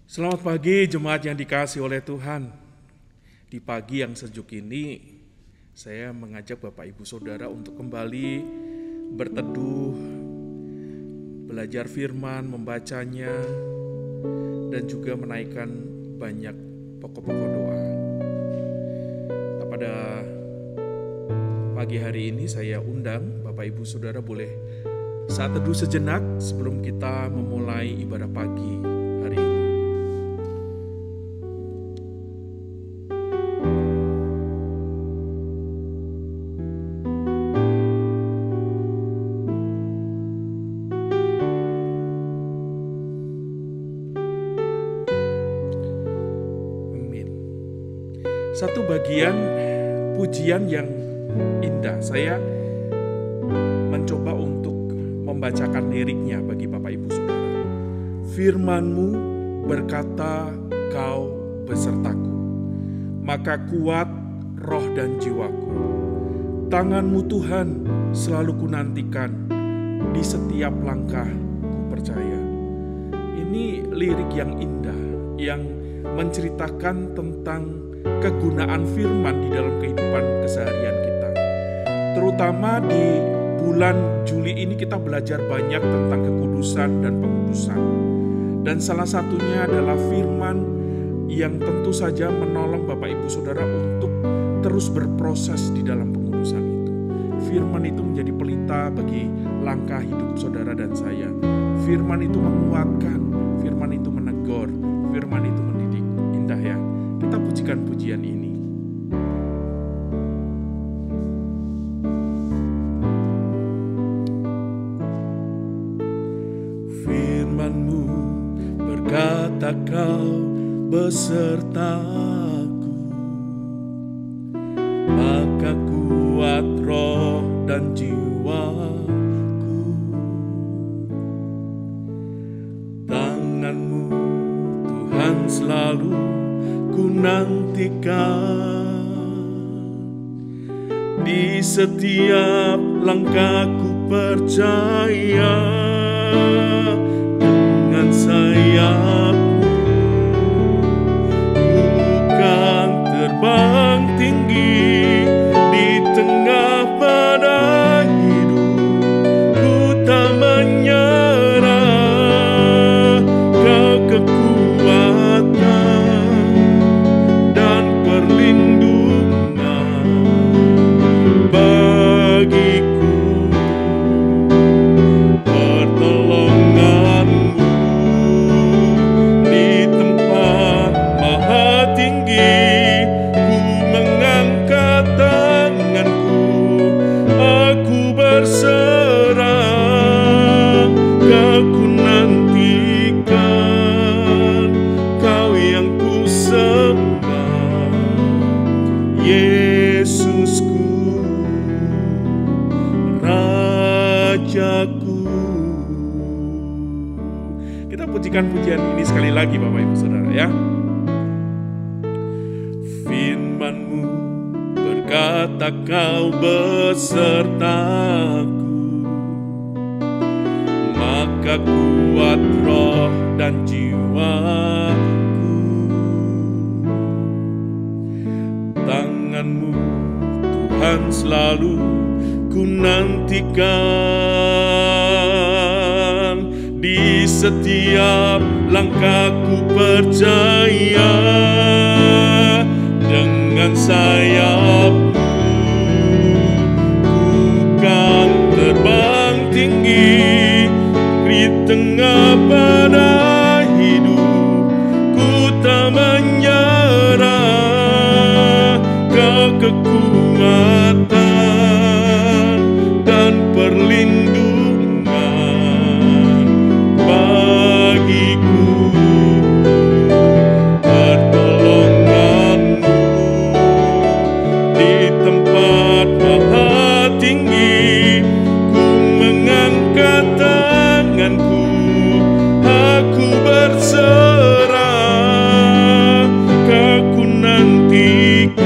Selamat pagi jemaat yang dikasihi oleh Tuhan. Di pagi yang sejuk ini, saya mengajak Bapak Ibu Saudara untuk kembali berteduh, belajar firman, membacanya, dan juga menaikkan banyak pokok-pokok doa. Nah, pada pagi hari ini saya undang Bapak Ibu Saudara boleh saat teduh sejenak sebelum kita memulai ibadah pagi hari ini. Satu bagian pujian yang indah. Saya mencoba untuk membacakan liriknya bagi Bapak Ibu Saudara. Firman-Mu berkata, Kau besertaku, maka kuat roh dan jiwaku. Tangan-Mu Tuhan selalu kunantikan, di setiap langkah ku percaya. Ini lirik yang indah, yang menceritakan tentang kegunaan firman di dalam kehidupan keseharian kita. Terutama di bulan Juli ini kita belajar banyak tentang kekudusan dan pengudusan. Dan salah satunya adalah firman yang tentu saja menolong Bapak Ibu Saudara untuk terus berproses di dalam pengudusan itu. Firman itu menjadi pelita bagi langkah hidup saudara dan saya. Firman itu menguatkan, firman itu menegur, firman itu mendidik. Indah ya. Kita pujikan pujian ini. Firman-Mu berkata, Kau besertaku, maka kuat roh dan jiwaku. Tangan-Mu Tuhan selalu ku nantikan, di setiap langkahku percaya. Dengan sayap-Mu ku kan terbang tinggi, di tengah badai hidup ku tak menyerah. Kau kekuatan dan perlindungan bagiku, pertolongan-Mu di tempat maha tinggi. Ku mengangkat tanganku, aku berserah. Kau ku nantikan, Kau yang ku sembah, Yesusku, Rajaku. Kita pujikan pujian ini sekali lagi Bapak Ibu Saudara ya. Firman-Mu berkata, Kau besertaku, maka kuat roh dan jiwaku. Tangan-Mu Tuhan selalu ku nantikan, di setiap langkahku percaya. Dengan sayap-Mu ku kan terbang tinggi, di tengah badai hidup ku tak menyerah. Kau kekuatan dan perlindungan bagiku, pertolongan-Mu di tempat maha tinggi. Ku mengangkat tanganku, aku berserah. Kau ku nantikan,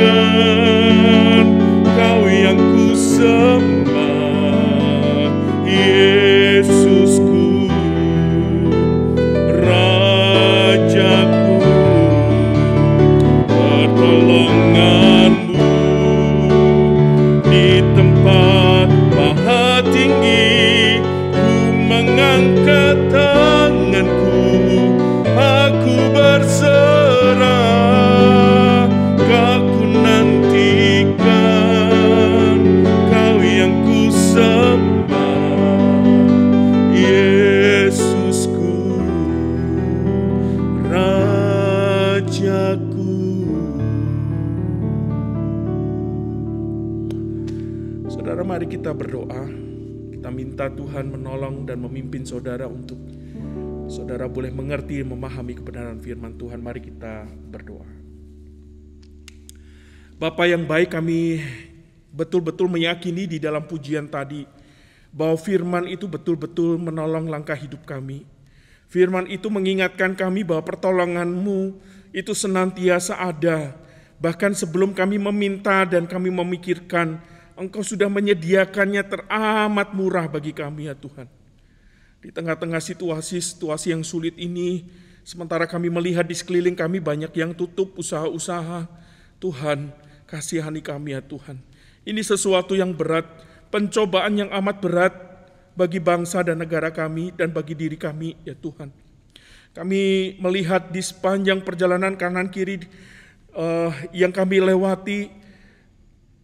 Saudara, mari kita berdoa. Kita minta Tuhan menolong dan memimpin saudara untuk saudara boleh mengerti, memahami kebenaran firman Tuhan. Mari kita berdoa. Bapa yang baik, kami betul-betul meyakini di dalam pujian tadi bahwa firman itu betul-betul menolong langkah hidup kami. Firman itu mengingatkan kami bahwa pertolongan-Mu itu senantiasa ada. Bahkan sebelum kami meminta dan kami memikirkan, Engkau sudah menyediakannya teramat murah bagi kami ya Tuhan. Di tengah-tengah situasi yang sulit ini, sementara kami melihat di sekeliling kami banyak yang tutup usaha-usaha, Tuhan kasihani kami ya Tuhan. Ini sesuatu yang berat, pencobaan yang amat berat bagi bangsa dan negara kami dan bagi diri kami ya Tuhan. Kami melihat di sepanjang perjalanan kanan kiri yang kami lewati,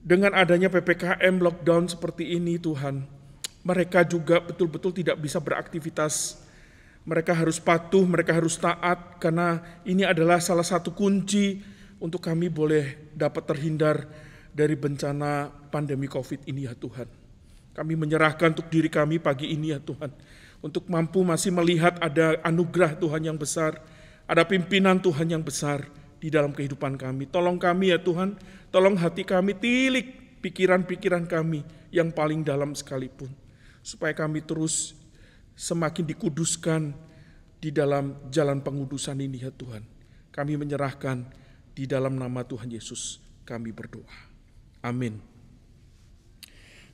dengan adanya PPKM, lockdown seperti ini Tuhan, mereka juga betul-betul tidak bisa beraktivitas. Mereka harus patuh, mereka harus taat, karena ini adalah salah satu kunci untuk kami boleh dapat terhindar dari bencana pandemi COVID ini ya Tuhan. Kami menyerahkan untuk diri kami pagi ini ya Tuhan, untuk mampu masih melihat ada anugerah Tuhan yang besar, ada pimpinan Tuhan yang besar di dalam kehidupan kami. Tolong kami ya Tuhan, tolong hati kami, tilik pikiran-pikiran kami yang paling dalam sekalipun, supaya kami terus semakin dikuduskan di dalam jalan pengudusan ini ya Tuhan. Kami menyerahkan di dalam nama Tuhan Yesus kami berdoa. Amin.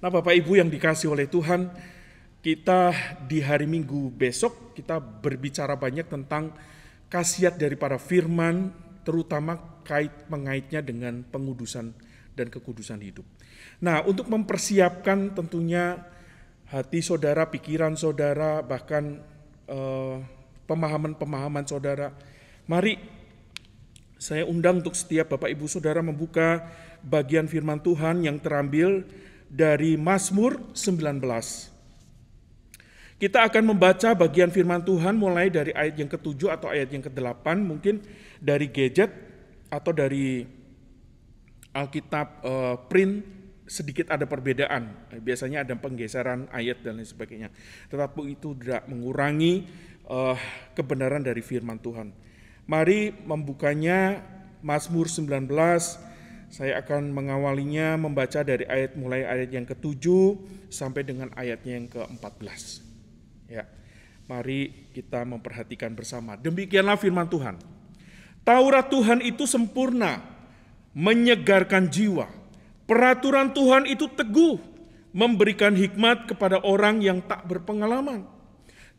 Nah Bapak Ibu yang dikasihi oleh Tuhan, kita di hari Minggu besok kita berbicara banyak tentang khasiat daripada firman, terutama mengaitnya dengan pengudusan dan kekudusan hidup. Nah, untuk mempersiapkan tentunya hati saudara, pikiran saudara, bahkan pemahaman-pemahaman saudara, mari saya undang untuk setiap Bapak Ibu Saudara membuka bagian firman Tuhan yang terambil dari Mazmur 19. Kita akan membaca bagian firman Tuhan mulai dari ayat yang ke-7 atau ayat yang ke-8, mungkin dari gadget atau dari Alkitab print sedikit ada perbedaan. Biasanya ada penggeseran ayat dan lain sebagainya. Tetapi itu tidak mengurangi kebenaran dari firman Tuhan. Mari membukanya Mazmur 19. Saya akan mengawalinya membaca dari mulai ayat yang ke-7 sampai dengan ayatnya yang ke-14. Ya, mari kita memperhatikan bersama. Demikianlah firman Tuhan. Taurat Tuhan itu sempurna, menyegarkan jiwa. Peraturan Tuhan itu teguh, memberikan hikmat kepada orang yang tak berpengalaman.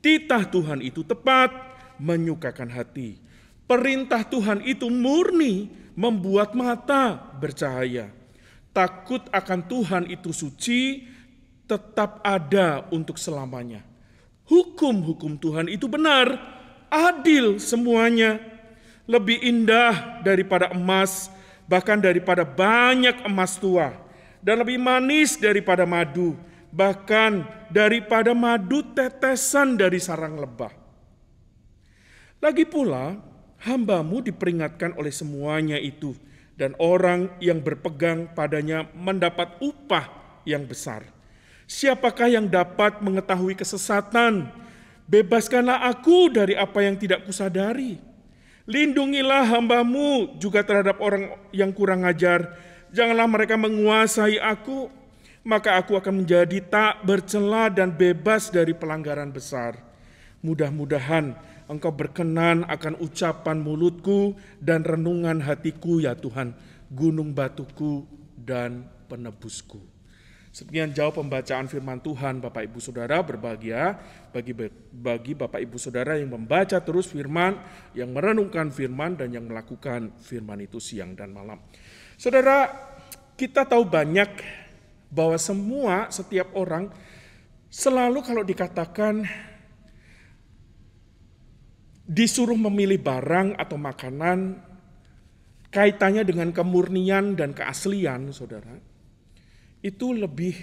Titah Tuhan itu tepat, menyukakan hati. Perintah Tuhan itu murni, membuat mata bercahaya. Takut akan Tuhan itu suci, tetap ada untuk selamanya. Hukum-hukum Tuhan itu benar, adil semuanya. Lebih indah daripada emas, bahkan daripada banyak emas tua. Dan lebih manis daripada madu, bahkan daripada madu tetesan dari sarang lebah. Lagi pula, hamba-Mu diperingatkan oleh semuanya itu, dan orang yang berpegang padanya mendapat upah yang besar. Siapakah yang dapat mengetahui kesesatan? Bebaskanlah aku dari apa yang tidak kusadari. Lindungilah hamba-Mu juga terhadap orang yang kurang ajar. Janganlah mereka menguasai aku, maka aku akan menjadi tak bercela dan bebas dari pelanggaran besar. Mudah-mudahan Engkau berkenan akan ucapan mulutku dan renungan hatiku ya Tuhan, gunung batuku dan penebusku. Sekian jauh pembacaan firman Tuhan. Bapak Ibu Saudara, berbahagia bagi Bapak Ibu Saudara yang membaca terus firman, yang merenungkan firman dan yang melakukan firman itu siang dan malam. Saudara, kita tahu banyak bahwa setiap orang selalu kalau dikatakan disuruh memilih barang atau makanan, kaitannya dengan kemurnian dan keaslian, saudara, itu lebih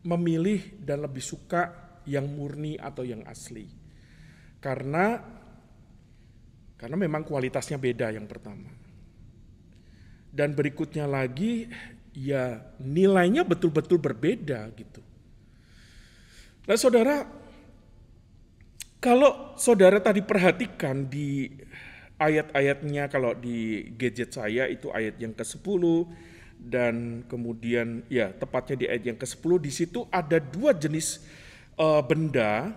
memilih dan lebih suka yang murni atau yang asli. Karena memang kualitasnya beda yang pertama. Dan berikutnya lagi, ya nilainya betul-betul berbeda gitu. Nah saudara, kalau saudara tadi perhatikan di ayat-ayatnya, kalau di gadget saya itu ayat yang ke-10 dan kemudian ya tepatnya di ayat yang ke-10, di situ ada dua jenis benda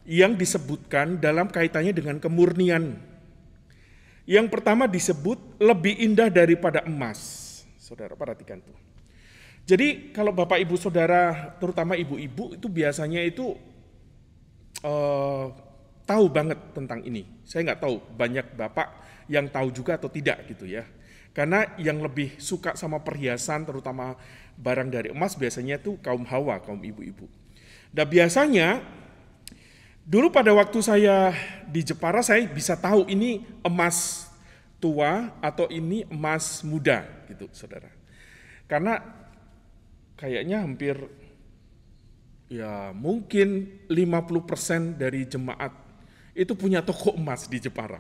yang disebutkan dalam kaitannya dengan kemurnian. Yang pertama disebut lebih indah daripada emas. Saudara perhatikan tuh. Jadi kalau Bapak Ibu Saudara, terutama ibu-ibu itu biasanya itu tahu banget tentang ini. Saya nggak tahu banyak Bapak yang tahu juga atau tidak gitu ya. Karena yang lebih suka sama perhiasan terutama barang dari emas biasanya tuh kaum hawa, kaum ibu-ibu. Dan biasanya dulu pada waktu saya di Jepara saya bisa tahu ini emas tua atau ini emas muda gitu saudara. Karena kayaknya hampir ya mungkin 50% dari jemaat itu punya toko emas di Jepara.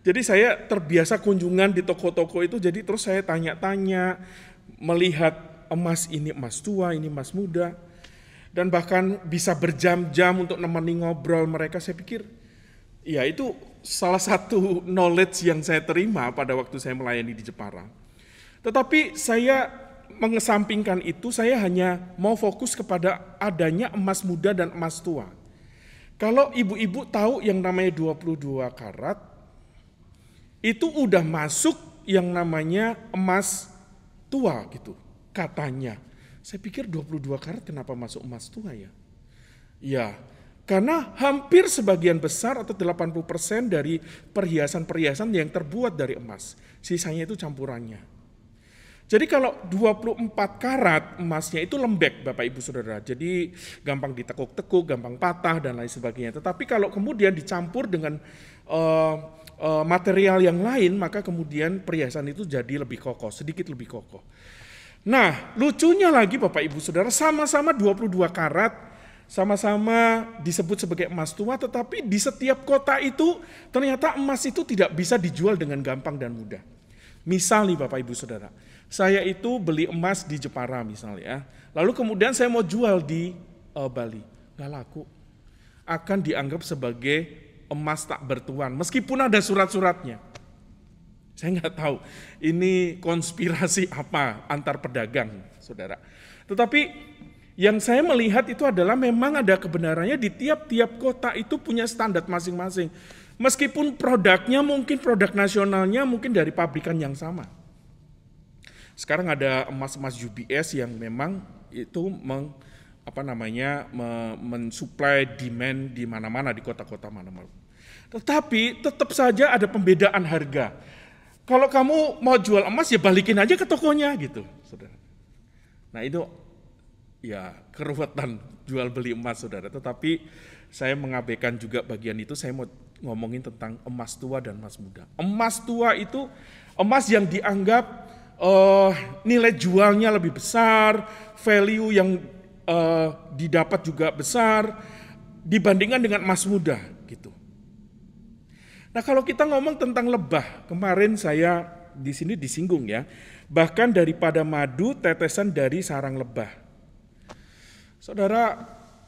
Jadi saya terbiasa kunjungan di toko-toko itu, jadi terus saya tanya-tanya, melihat emas ini emas tua, ini emas muda. Dan bahkan bisa berjam-jam untuk nemeni ngobrol mereka. Saya pikir ya itu salah satu knowledge yang saya terima pada waktu saya melayani di Jepara. Tetapi saya mengesampingkan itu, saya hanya mau fokus kepada adanya emas muda dan emas tua. Kalau ibu-ibu tahu yang namanya 22 karat, itu udah masuk yang namanya emas tua gitu, katanya. Saya pikir 22 karat kenapa masuk emas tua ya? Ya, karena hampir sebagian besar atau 80% dari perhiasan-perhiasan yang terbuat dari emas. Sisanya itu campurannya. Jadi kalau 24 karat emasnya itu lembek Bapak Ibu Saudara. Jadi gampang ditekuk-tekuk, gampang patah dan lain sebagainya. Tetapi kalau kemudian dicampur dengan material yang lain, maka kemudian perhiasan itu jadi lebih kokoh, sedikit lebih kokoh. Nah, lucunya lagi Bapak Ibu Saudara, sama-sama 22 karat, sama-sama disebut sebagai emas tua, tetapi di setiap kota itu ternyata emas itu tidak bisa dijual dengan gampang dan mudah. Misal nih Bapak Ibu Saudara, saya itu beli emas di Jepara misalnya, lalu kemudian saya mau jual di Bali, nggak laku. Akan dianggap sebagai emas tak bertuan, meskipun ada surat-suratnya. Saya nggak tahu ini konspirasi apa antar pedagang, saudara. Tetapi yang saya melihat itu adalah memang ada kebenarannya di tiap-tiap kota itu punya standar masing-masing. Meskipun produknya mungkin produk nasionalnya mungkin dari pabrikan yang sama. Sekarang ada emas-emas UBS yang memang itu mensuplai demand di mana-mana, di kota-kota mana-mana. Tetapi tetap saja ada pembedaan harga. Kalau kamu mau jual emas ya balikin aja ke tokonya gitu, saudara. Nah itu ya keruwetan jual beli emas, saudara. Tetapi saya mengabaikan juga bagian itu. Saya mau ngomongin tentang emas tua dan emas muda. Emas tua itu emas yang dianggap nilai jualnya lebih besar, value yang didapat juga besar dibandingkan dengan emas muda gitu. Nah kalau kita ngomong tentang lebah, kemarin saya di sini disinggung ya, bahkan daripada madu tetesan dari sarang lebah. Saudara,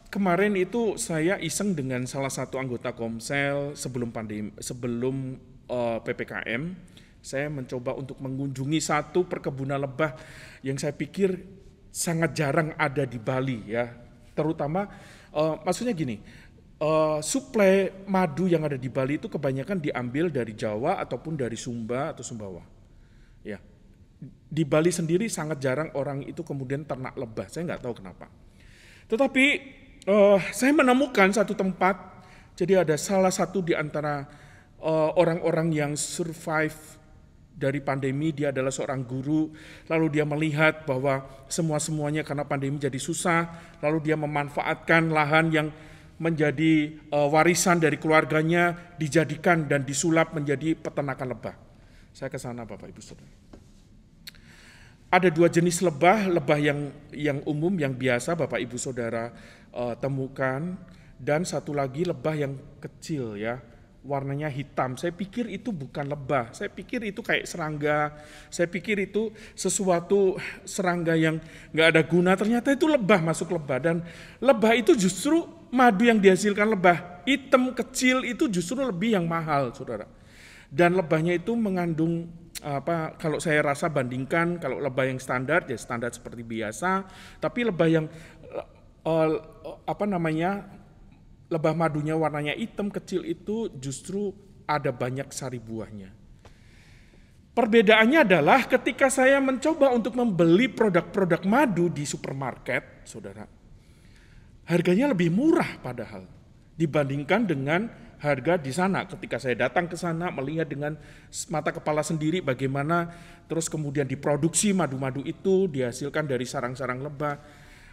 kemarin itu saya iseng dengan salah satu anggota Komsel sebelum PPKM, saya mencoba untuk mengunjungi satu perkebunan lebah yang saya pikir sangat jarang ada di Bali ya, terutama maksudnya gini. Suplai madu yang ada di Bali itu kebanyakan diambil dari Jawa ataupun dari Sumba atau Sumbawa. Ya, di Bali sendiri sangat jarang orang itu kemudian ternak lebah. Saya nggak tahu kenapa. Tetapi saya menemukan satu tempat. Jadi ada salah satu di antara orang-orang yang survive dari pandemi. Dia adalah seorang guru. Lalu dia melihat bahwa semuanya karena pandemi jadi susah. Lalu dia memanfaatkan lahan yang menjadi warisan dari keluarganya, dijadikan dan disulap menjadi peternakan lebah. Saya ke sana Bapak Ibu Saudara. Ada dua jenis lebah yang umum, yang biasa Bapak Ibu Saudara temukan, dan satu lagi lebah yang kecil ya, warnanya hitam. Saya pikir itu bukan lebah, saya pikir itu kayak serangga, saya pikir itu sesuatu serangga yang nggak ada guna. Ternyata itu lebah, masuk lebah. Dan lebah itu justru madu yang dihasilkan lebah hitam kecil itu justru lebih yang mahal, saudara. Dan lebahnya itu mengandung kalau saya rasa bandingkan kalau lebah yang standar ya standar seperti biasa, tapi lebah yang lebah madunya warnanya hitam kecil itu justru ada banyak sari buahnya. Perbedaannya adalah ketika saya mencoba untuk membeli produk-produk madu di supermarket, saudara, harganya lebih murah padahal dibandingkan dengan harga di sana. Ketika saya datang ke sana melihat dengan mata kepala sendiri bagaimana terus kemudian diproduksi madu-madu itu dihasilkan dari sarang-sarang lebah.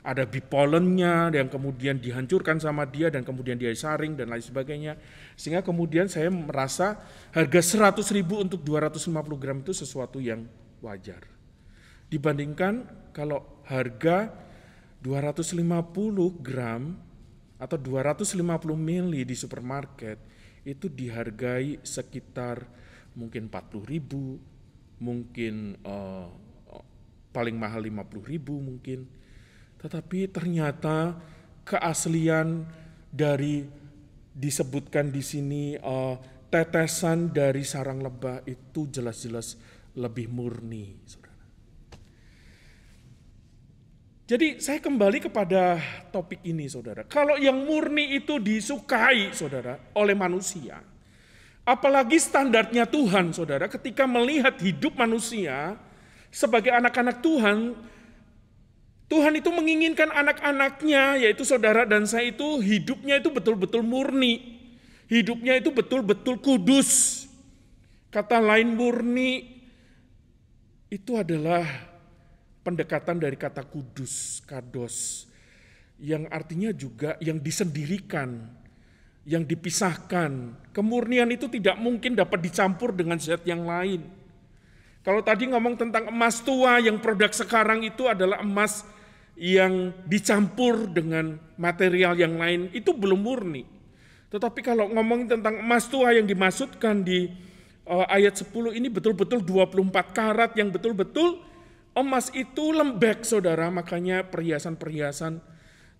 Ada bee pollennya yang kemudian dihancurkan sama dia dan kemudian dia saring dan lain sebagainya. Sehingga kemudian saya merasa harga 100.000 untuk 250 gram itu sesuatu yang wajar. Dibandingkan kalau harga 250 gram atau 250 mili di supermarket itu dihargai sekitar mungkin 40.000, mungkin paling mahal 50.000 mungkin. Tetapi ternyata keaslian dari disebutkan di sini tetesan dari sarang lebah itu jelas-jelas lebih murni, saudara. Jadi saya kembali kepada topik ini, saudara. Kalau yang murni itu disukai, saudara, oleh manusia, apalagi standarnya Tuhan, saudara, ketika melihat hidup manusia sebagai anak-anak Tuhan, Tuhan itu menginginkan anak-anaknya, yaitu saudara dan saya itu hidupnya itu betul-betul murni. Hidupnya itu betul-betul kudus. Kata lain murni itu adalah pendekatan dari kata kudus, kados. Yang artinya juga yang disendirikan, yang dipisahkan. Kemurnian itu tidak mungkin dapat dicampur dengan zat yang lain. Kalau tadi ngomong tentang emas tua, yang produk sekarang itu adalah emas yang dicampur dengan material yang lain, itu belum murni. Tetapi kalau ngomongin tentang emas tua yang dimaksudkan di ayat 10 ini betul-betul 24 karat yang betul-betul emas itu lembek, saudara. Makanya perhiasan-perhiasan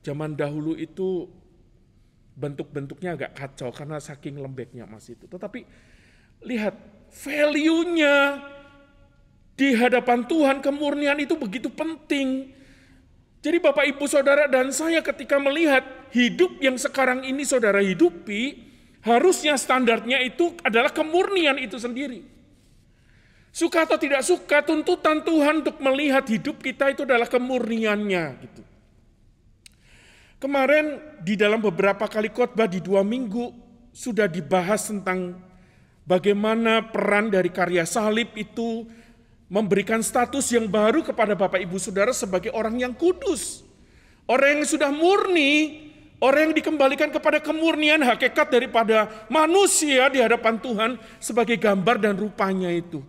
zaman dahulu itu bentuk-bentuknya agak kacau karena saking lembeknya emas itu. Tetapi lihat value-nya di hadapan Tuhan, kemurnian itu begitu penting. Jadi Bapak Ibu Saudara dan saya ketika melihat hidup yang sekarang ini saudara hidupi, harusnya standarnya itu adalah kemurnian itu sendiri. Suka atau tidak suka, tuntutan Tuhan untuk melihat hidup kita itu adalah kemurniannya. Gitu. Kemarin di dalam beberapa kali khotbah di 2 minggu sudah dibahas tentang bagaimana peran dari karya salib itu memberikan status yang baru kepada Bapak Ibu Saudara sebagai orang yang kudus. Orang yang sudah murni, orang yang dikembalikan kepada kemurnian hakikat daripada manusia di hadapan Tuhan sebagai gambar dan rupanya itu.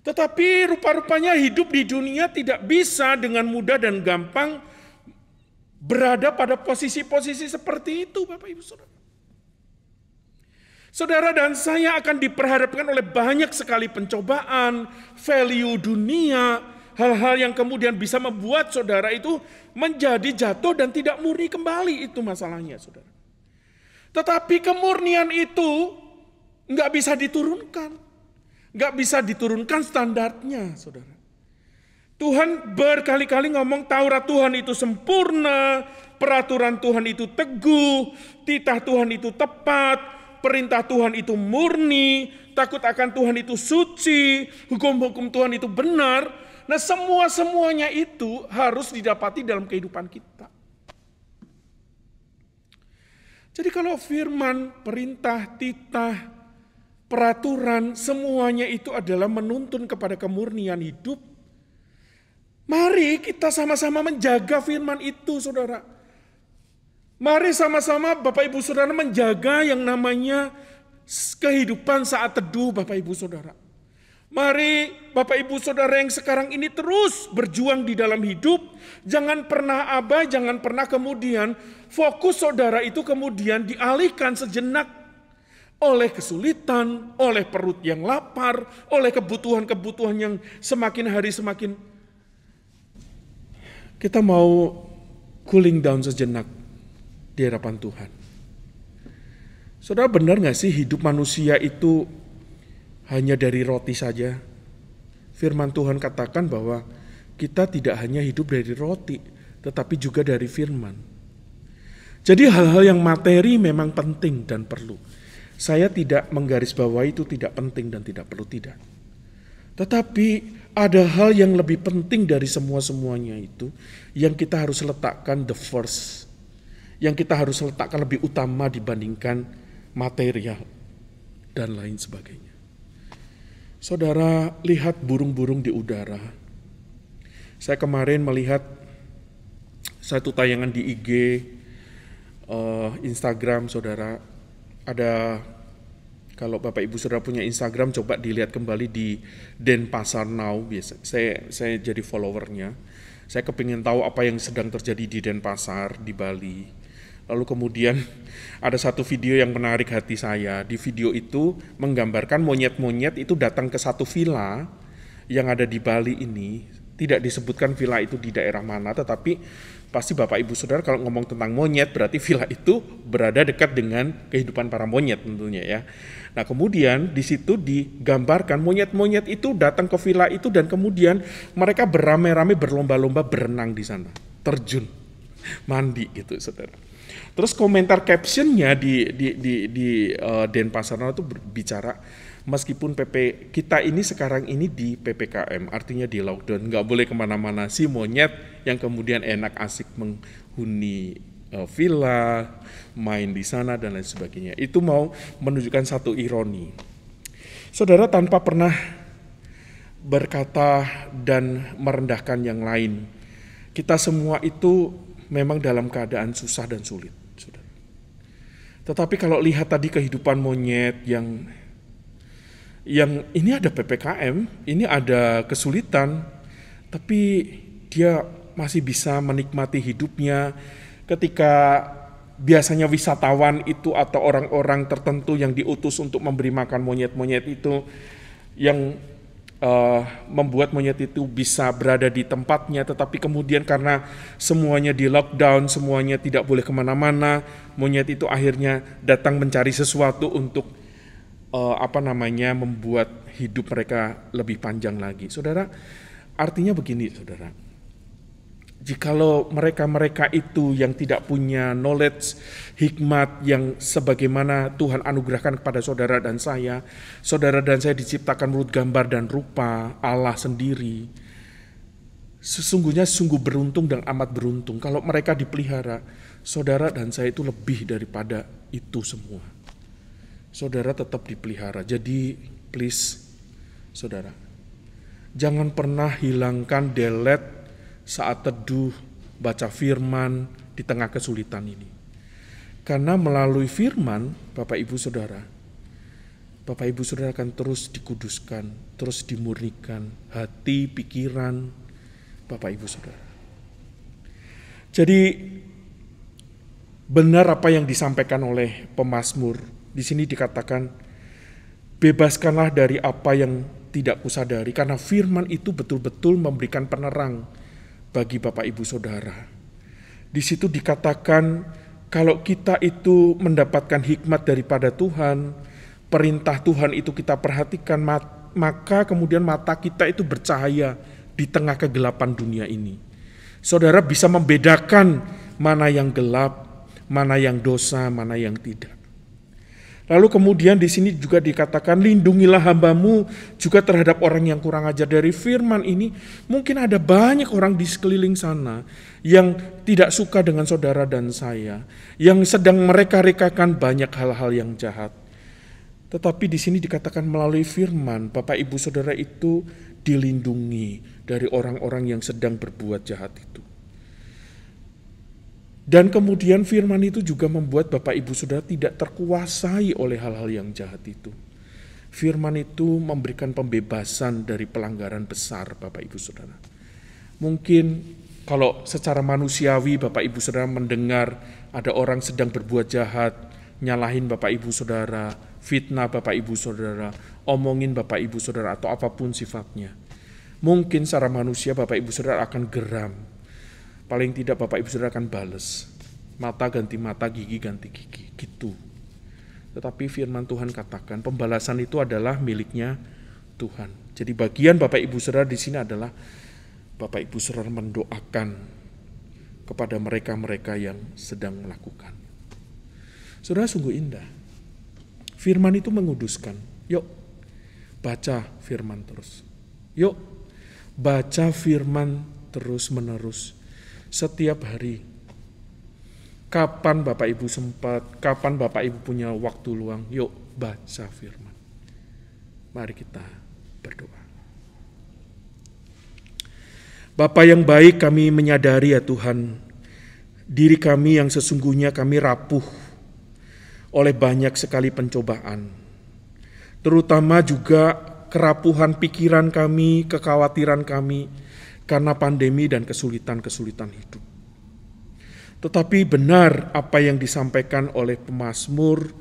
Tetapi rupa-rupanya hidup di dunia tidak bisa dengan mudah dan gampang berada pada posisi-posisi seperti itu Bapak Ibu Saudara. Saudara dan saya akan diperhadapkan oleh banyak sekali pencobaan, value dunia, hal-hal yang kemudian bisa membuat saudara itu menjadi jatuh dan tidak murni kembali, itu masalahnya saudara. Tetapi kemurnian itu nggak bisa diturunkan, nggak bisa diturunkan standarnya saudara. Tuhan berkali-kali ngomong Taurat Tuhan itu sempurna, peraturan Tuhan itu teguh, titah Tuhan itu tepat, perintah Tuhan itu murni, takut akan Tuhan itu suci, hukum-hukum Tuhan itu benar. Nah semuanya itu harus didapati dalam kehidupan kita. Jadi kalau firman, perintah, titah, peraturan, semuanya itu adalah menuntun kepada kemurnian hidup. Mari kita sama-sama menjaga firman itu saudara. Mari sama-sama Bapak Ibu Saudara menjaga yang namanya kehidupan saat teduh Bapak Ibu Saudara. Mari Bapak Ibu Saudara yang sekarang ini terus berjuang di dalam hidup. Jangan pernah abai, jangan pernah kemudian fokus saudara itu kemudian dialihkan sejenak. oleh kesulitan, oleh perut yang lapar, oleh kebutuhan-kebutuhan yang semakin hari semakin, kita mau cooling down sejenak di hadapan Tuhan. Saudara, benar gak sih hidup manusia itu hanya dari roti saja? Firman Tuhan katakan bahwa kita tidak hanya hidup dari roti, tetapi juga dari firman. Jadi hal-hal yang materi memang penting dan perlu. Saya tidak menggarisbawahi itu tidak penting dan tidak perlu, tidak. Tetapi ada hal yang lebih penting dari semua-semuanya itu, yang kita harus letakkan the first, yang kita harus letakkan lebih utama dibandingkan material dan lain sebagainya. Saudara, lihat burung-burung di udara. Saya kemarin melihat satu tayangan di IG, Instagram, saudara. Ada, kalau Bapak Ibu Saudara punya Instagram, coba dilihat kembali di Denpasar Now. Biasa saya jadi followernya. Saya kepingin tahu apa yang sedang terjadi di Denpasar, di Bali. Lalu kemudian ada satu video yang menarik hati saya. Di video itu menggambarkan monyet-monyet itu datang ke satu villa yang ada di Bali ini. Tidak disebutkan villa itu di daerah mana, tetapi pasti Bapak Ibu Saudara kalau ngomong tentang monyet berarti villa itu berada dekat dengan kehidupan para monyet tentunya ya. Nah, kemudian di situ digambarkan monyet-monyet itu datang ke villa itu dan kemudian mereka beramai-ramai berlomba-lomba berenang di sana, terjun, mandi gitu, saudara. Terus komentar captionnya di Denpasar itu berbicara, meskipun kita ini sekarang ini di PPKM, artinya di lockdown, nggak boleh kemana-mana, si monyet yang kemudian enak asik menghuni villa, main di sana dan lain sebagainya. Itu mau menunjukkan satu ironi. Saudara, tanpa pernah berkata dan merendahkan yang lain, kita semua itu memang dalam keadaan susah dan sulit, saudara. Tetapi kalau lihat tadi kehidupan monyet yang ini ada PPKM, ini ada kesulitan, tapi dia masih bisa menikmati hidupnya ketika biasanya wisatawan itu atau orang-orang tertentu yang diutus untuk memberi makan monyet-monyet itu yang membuat monyet itu bisa berada di tempatnya, tetapi kemudian karena semuanya di lockdown, semuanya tidak boleh kemana-mana, monyet itu akhirnya datang mencari sesuatu untuk membuat hidup mereka lebih panjang lagi. Saudara, artinya begini, saudara. Jikalau mereka-mereka itu yang tidak punya knowledge, hikmat yang sebagaimana Tuhan anugerahkan kepada saudara dan saya diciptakan menurut gambar dan rupa Allah sendiri. Sesungguhnya sungguh beruntung dan amat beruntung kalau mereka dipelihara. Saudara dan saya itu lebih daripada itu semua. Saudara tetap dipelihara. Jadi please, saudara, jangan pernah hilangkan delete saat teduh, baca firman di tengah kesulitan ini. Karena melalui firman, Bapak Ibu Saudara akan terus dikuduskan, terus dimurnikan hati, pikiran Bapak Ibu Saudara. Jadi benar apa yang disampaikan oleh pemazmur. Di sini dikatakan, bebaskanlah dari apa yang tidak kusadari, karena firman itu betul-betul memberikan penerang bagi Bapak Ibu Saudara. Di situ dikatakan kalau kita itu mendapatkan hikmat daripada Tuhan, perintah Tuhan itu kita perhatikan, maka kemudian mata kita itu bercahaya di tengah kegelapan dunia ini. Saudara bisa membedakan mana yang gelap, mana yang dosa, mana yang tidak. Lalu kemudian di sini juga dikatakan, lindungilah hambamu juga terhadap orang yang kurang ajar. Dari firman ini mungkin ada banyak orang di sekeliling sana yang tidak suka dengan saudara dan saya, yang sedang mereka-rekakan banyak hal-hal yang jahat. Tetapi di sini dikatakan melalui firman, Bapak Ibu Saudara itu dilindungi dari orang-orang yang sedang berbuat jahat itu. Dan kemudian firman itu juga membuat Bapak Ibu Saudara tidak terkuasai oleh hal-hal yang jahat itu. Firman itu memberikan pembebasan dari pelanggaran besar Bapak Ibu Saudara. Mungkin kalau secara manusiawi Bapak Ibu Saudara mendengar ada orang sedang berbuat jahat, nyalahin Bapak Ibu Saudara, fitnah Bapak Ibu Saudara, omongin Bapak Ibu Saudara atau apapun sifatnya. Mungkin secara manusia Bapak Ibu Saudara akan geram. Paling tidak Bapak Ibu Saudara akan bales. Mata ganti mata, gigi ganti gigi, gitu. Tetapi firman Tuhan katakan pembalasan itu adalah miliknya Tuhan. Jadi bagian Bapak Ibu Saudara di sini adalah Bapak Ibu Saudara mendoakan kepada mereka-mereka yang sedang melakukan. Saudara, sungguh indah. Firman itu menguduskan. Yuk, baca firman terus. Yuk, baca firman terus-menerus. Setiap hari. Kapan Bapak Ibu sempat, kapan Bapak Ibu punya waktu luang, yuk baca firman. Mari kita berdoa. Bapa yang baik, kami menyadari ya Tuhan, diri kami yang sesungguhnya kami rapuh oleh banyak sekali pencobaan. Terutama juga kerapuhan pikiran kami, kekhawatiran kami karena pandemi dan kesulitan-kesulitan hidup. Tetapi benar apa yang disampaikan oleh pemazmur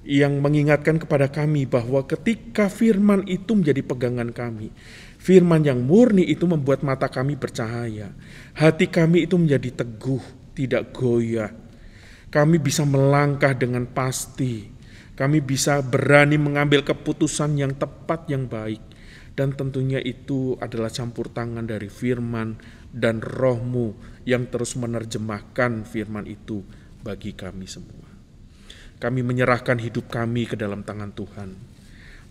yang mengingatkan kepada kami bahwa ketika firman itu menjadi pegangan kami, firman yang murni itu membuat mata kami bercahaya, hati kami itu menjadi teguh, tidak goyah. Kami bisa melangkah dengan pasti, kami bisa berani mengambil keputusan yang tepat, yang baik. Dan tentunya itu adalah campur tangan dari firman dan Roh-Mu yang terus menerjemahkan firman itu bagi kami semua. Kami menyerahkan hidup kami ke dalam tangan Tuhan.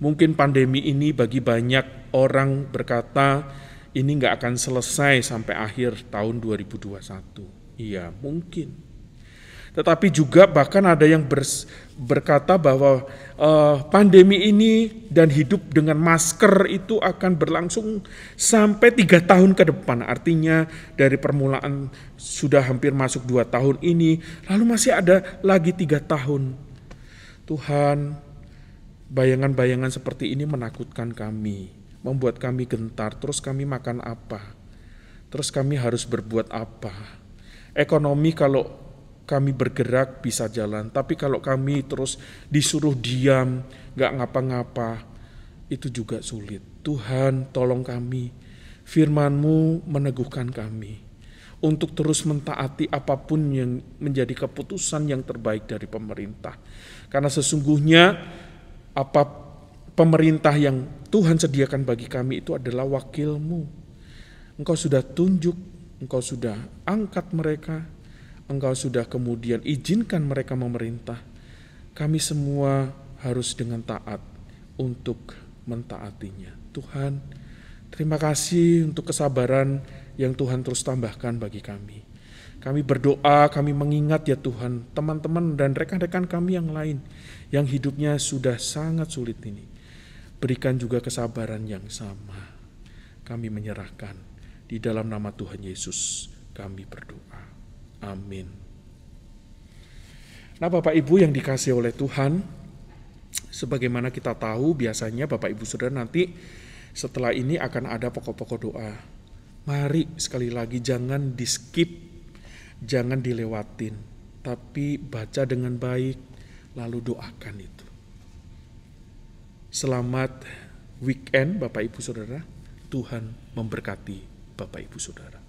Mungkin pandemi ini bagi banyak orang berkata ini gak akan selesai sampai akhir tahun 2021. Iya, mungkin. Tetapi juga bahkan ada yang berkata bahwa pandemi ini dan hidup dengan masker itu akan berlangsung sampai 3 tahun ke depan. Artinya dari permulaan sudah hampir masuk 2 tahun ini, lalu masih ada lagi 3 tahun. Tuhan, bayangan-bayangan seperti ini menakutkan kami, membuat kami gentar. Terus kami makan apa? Terus kami harus berbuat apa? Ekonomi kalau kami bergerak bisa jalan, tapi kalau kami terus disuruh diam, gak ngapa-ngapa, itu juga sulit. Tuhan, tolong kami, firman-Mu meneguhkan kami untuk terus mentaati apapun yang menjadi keputusan yang terbaik dari pemerintah. Karena sesungguhnya apa pemerintah yang Tuhan sediakan bagi kami itu adalah wakil-Mu. Engkau sudah tunjuk, Engkau sudah angkat mereka, Engkau sudah kemudian izinkan mereka memerintah. Kami semua harus dengan taat untuk mentaatinya. Tuhan, terima kasih untuk kesabaran yang Tuhan terus tambahkan bagi kami. Kami berdoa, kami mengingat ya Tuhan, teman-teman dan rekan-rekan kami yang lain yang hidupnya sudah sangat sulit ini. Berikan juga kesabaran yang sama. Kami menyerahkan di dalam nama Tuhan Yesus kami berdoa. Amin. Nah, Bapak Ibu yang dikasihi oleh Tuhan, sebagaimana kita tahu biasanya Bapak Ibu Saudara nanti setelah ini akan ada pokok-pokok doa. Mari sekali lagi jangan di skip, jangan dilewatin, tapi baca dengan baik lalu doakan itu. Selamat weekend Bapak Ibu Saudara, Tuhan memberkati Bapak Ibu Saudara.